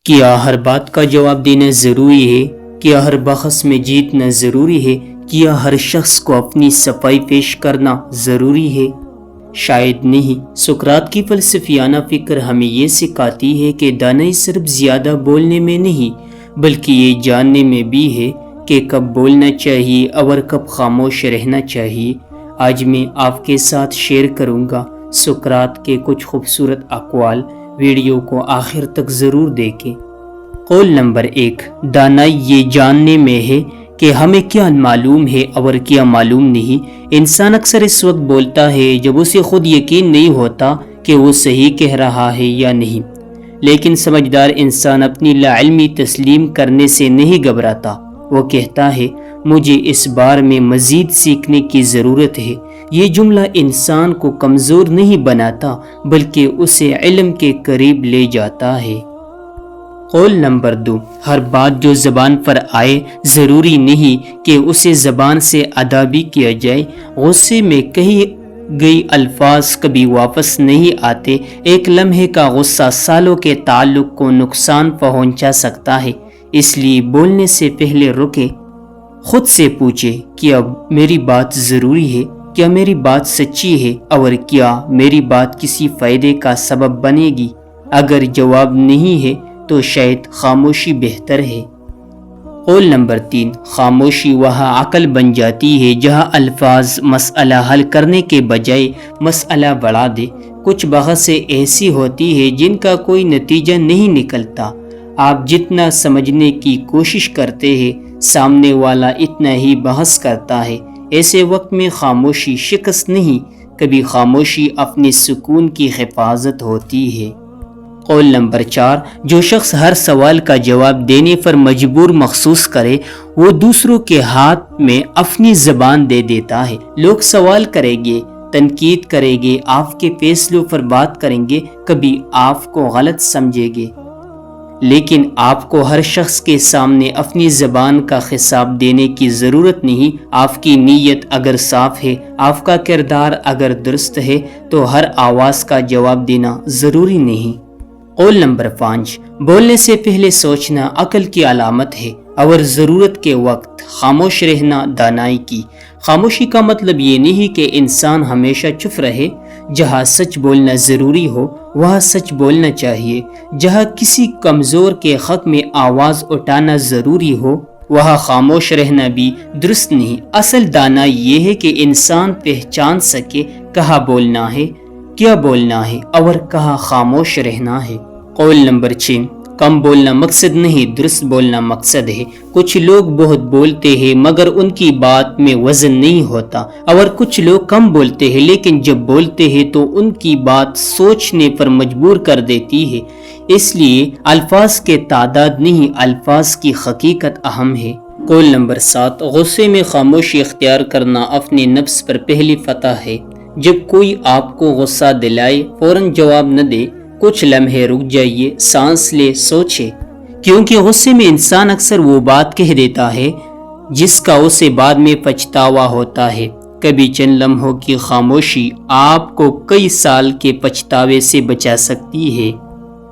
کیا ہر بات کا جواب دینا ضروری ہے؟ کیا ہر بحث میں جیتنا ضروری ہے؟ کیا ہر شخص کو اپنی صفائی پیش کرنا ضروری ہے؟ شاید نہیں۔ سقراط کی فلسفیانہ فکر ہمیں یہ سکھاتی ہے کہ دانائی صرف زیادہ بولنے میں نہیں بلکہ یہ جاننے میں بھی ہے کہ کب بولنا چاہیے اور کب خاموش رہنا چاہیے۔ آج میں آپ کے ساتھ شیئر کروں گا سقراط کے کچھ خوبصورت اقوال۔ ویڈیو کو آخر تک ضرور دیکھیں۔ قول نمبر 1، دانائی یہ جاننے میں ہے کہ ہمیں کیا معلوم ہے اور کیا معلوم نہیں۔ انسان اکثر اس وقت بولتا ہے جب اسے خود یقین نہیں ہوتا کہ وہ صحیح کہہ رہا ہے یا نہیں، لیکن سمجھدار انسان اپنی لاعلمی تسلیم کرنے سے نہیں گھبراتا۔ وہ کہتا ہے مجھے اس بارے میں مزید سیکھنے کی ضرورت ہے۔ یہ جملہ انسان کو کمزور نہیں بناتا بلکہ اسے علم کے قریب لے جاتا ہے۔ قول نمبر 2، ہر بات جو زبان پر آئے ضروری نہیں کہ اسے زبان سے ادا بھی کیا جائے۔ غصے میں کہی گئی الفاظ کبھی واپس نہیں آتے۔ ایک لمحے کا غصہ سالوں کے تعلق کو نقصان پہنچا سکتا ہے۔ اس لیے بولنے سے پہلے رکے، خود سے پوچھے کیا میری بات ضروری ہے، کیا میری بات سچی ہے اور کیا میری بات کسی فائدے کا سبب بنے گی۔ اگر جواب نہیں ہے تو شاید خاموشی بہتر ہے۔ قول نمبر 3، خاموشی وہاں عقل بن جاتی ہے جہاں الفاظ مسئلہ حل کرنے کے بجائے مسئلہ بڑھا دے۔ کچھ بحثیں ایسی ہوتی ہیں جن کا کوئی نتیجہ نہیں نکلتا۔ آپ جتنا سمجھنے کی کوشش کرتے ہیں سامنے والا اتنا ہی بحث کرتا ہے۔ ایسے وقت میں خاموشی شکست نہیں، کبھی خاموشی اپنے سکون کی حفاظت ہوتی ہے۔ قول نمبر 4، جو شخص ہر سوال کا جواب دینے پر مجبور محسوس کرے وہ دوسروں کے ہاتھ میں اپنی زبان دے دیتا ہے۔ لوگ سوال کریں گے، تنقید کریں گے، آپ کے فیصلوں پر بات کریں گے، کبھی آپ کو غلط سمجھیں گے، لیکن آپ کو ہر شخص کے سامنے اپنی زبان کا حساب دینے کی ضرورت نہیں۔ آپ کی نیت اگر صاف ہے، آپ کا کردار اگر درست ہے تو ہر آواز کا جواب دینا ضروری نہیں۔ قول نمبر 5، بولنے سے پہلے سوچنا عقل کی علامت ہے اور ضرورت کے وقت خاموش رہنا دانائی کی۔ خاموشی کا مطلب یہ نہیں کہ انسان ہمیشہ چپ رہے۔ جہاں سچ بولنا ضروری ہو وہاں سچ بولنا چاہیے۔ جہاں کسی کمزور کے حق میں آواز اٹھانا ضروری ہو وہاں خاموش رہنا بھی درست نہیں۔ اصل دانائی یہ ہے کہ انسان پہچان سکے کہاں بولنا ہے، کیا بولنا ہے اور کہاں خاموش رہنا ہے۔ قول نمبر 6، کم بولنا مقصد نہیں، درست بولنا مقصد ہے۔ کچھ لوگ بہت بولتے ہیں مگر ان کی بات میں وزن نہیں ہوتا، اور کچھ لوگ کم بولتے ہیں لیکن جب بولتے ہیں تو ان کی بات سوچنے پر مجبور کر دیتی ہے۔ اس لیے الفاظ کے تعداد نہیں، الفاظ کی حقیقت اہم ہے۔ قول نمبر 7، غصے میں خاموشی اختیار کرنا اپنے نفس پر پہلی فتح ہے۔ جب کوئی آپ کو غصہ دلائے فوراً جواب نہ دے، کچھ لمحے رک جائیے، سانس لے، سوچے، کیونکہ غصے میں انسان اکثر وہ بات کہہ دیتا ہے جس کا اسے بعد میں پچھتاوا ہوتا ہے۔ کبھی چند لمحوں کی خاموشی آپ کو کئی سال کے پچھتاوے سے بچا سکتی ہے۔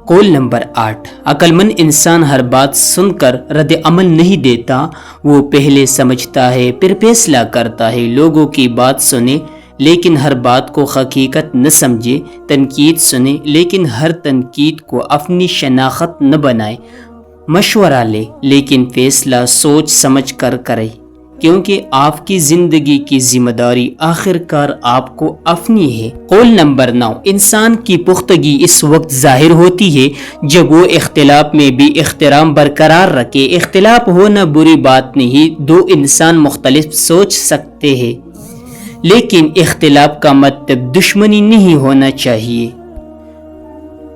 قول نمبر 8، عقل مند انسان ہر بات سن کر رد عمل نہیں دیتا، وہ پہلے سمجھتا ہے پھر فیصلہ کرتا ہے۔ لوگوں کی بات سنے لیکن ہر بات کو حقیقت نہ سمجھے، تنقید سنے لیکن ہر تنقید کو اپنی شناخت نہ بنائے، مشورہ لے لیکن فیصلہ سوچ سمجھ کر کرے، کیونکہ آپ کی زندگی کی ذمہ داری آخر کار آپ کو اپنی ہے۔ قول نمبر 9، انسان کی پختگی اس وقت ظاہر ہوتی ہے جب وہ اختلاف میں بھی احترام برقرار رکھے۔ اختلاف ہونا بری بات نہیں، دو انسان مختلف سوچ سکتے ہیں لیکن اختلاف کا مطلب دشمنی نہیں ہونا چاہیے۔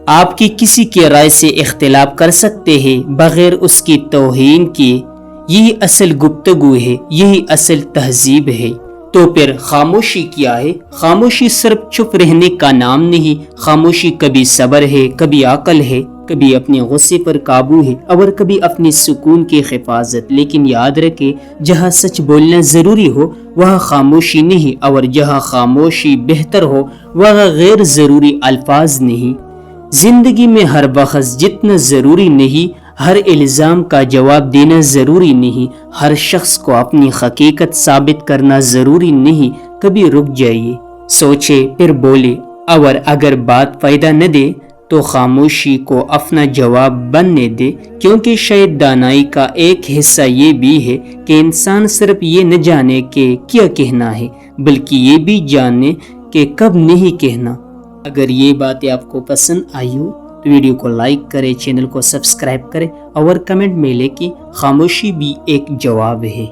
آپ کی کسی کی رائے سے اختلاف کر سکتے ہیں بغیر اس کی توہین کیے۔ یہی اصل گفتگو ہے، یہی اصل تہذیب ہے۔ تو پھر خاموشی کیا ہے؟ خاموشی صرف چپ رہنے کا نام نہیں، خاموشی کبھی صبر ہے، کبھی عقل ہے، کبھی اپنے غصے پر قابو ہے اور کبھی اپنے سکون کی حفاظت۔ لیکن یاد رکھے جہاں سچ بولنا ضروری ہو وہاں خاموشی نہیں، اور جہاں خاموشی بہتر ہو وہاں غیر ضروری الفاظ نہیں۔ زندگی میں ہر بحث جتنا ضروری نہیں، ہر الزام کا جواب دینا ضروری نہیں، ہر شخص کو اپنی حقیقت ثابت کرنا ضروری نہیں۔ کبھی رک جائیے، سوچے پھر بولے، اور اگر بات فائدہ نہ دے تو خاموشی کو اپنا جواب بننے دے، کیونکہ شاید دانائی کا ایک حصہ یہ بھی ہے کہ انسان صرف یہ نہ جانے کہ کیا کہنا ہے، بلکہ یہ بھی جانے کہ کب نہیں کہنا۔ اگر یہ باتیں آپ کو پسند آئی ہو تو ویڈیو کو لائک کریں، چینل کو سبسکرائب کریں اور کمنٹ میں لکھیں خاموشی بھی ایک جواب ہے۔